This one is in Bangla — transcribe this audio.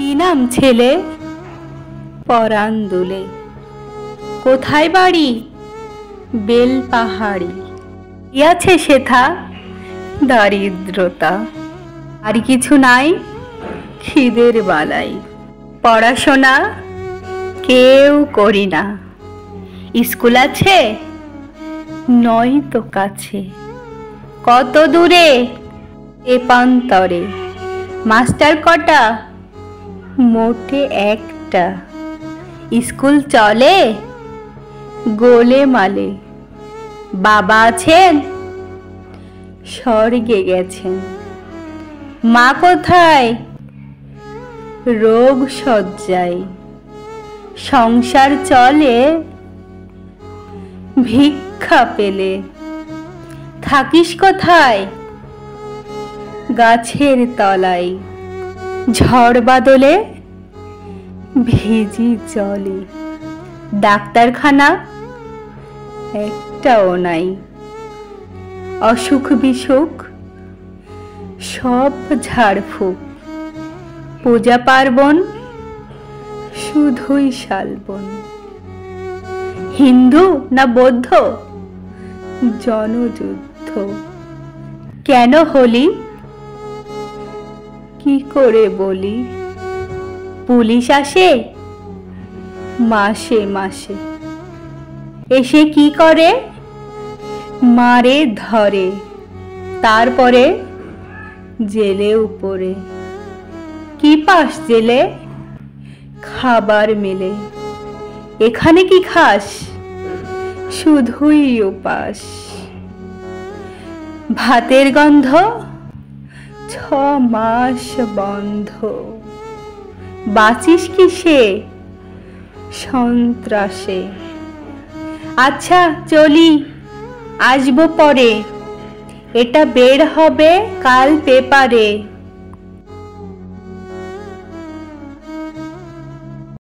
কি নাম ছেলে? পরাণ দুলে। কোথায় বাড়ি? বেলপাহাড়ি। কি আছে সেথা? দারিদ্রতা। আর কিছু নাই? খিদের বালাই। পড়াশোনা কেউ করি না। স্কুল আছে? নয় তো কাছে। কত দূরে? এপান্তরে। মাস্টার কটা? মোটে একটা। স্কুল চলে? গোলে মালে। বাবা আছেন? স্বর্গে গেছেন। মা কোথায়? রোগ শয্যায়। সংসার চলে ভিক্ষা পেলে। থাকিস কোথায়? গাছের তলায়। ঝড় বাদলে ভিজি জলে। ডাক্তারখানা একটাও নাই। অসুখ বিসুখ সব ঝাড়ফুঁক। পূজা পার্বণ শুধুই শালবন। হিন্দু না বৌদ্ধ? জনযুদ্ধ। কেন হলি? কি করে বলি? পুলিশ আসে মাসে মাসে। এসে কি করে? মারে ধরে। তারপরে জেলে উপরে। কি পাস জেলে? খাবার মেলে। এখানে কি খাস? শুধুই উপাস। ভাতের গন্ধ 6 মাস বন্ধ। বাঁচিস কিসে? সন্ত্রাসে। আচ্ছা চলি, আসবো পরে। এটা বের হবে কাল পেপারে।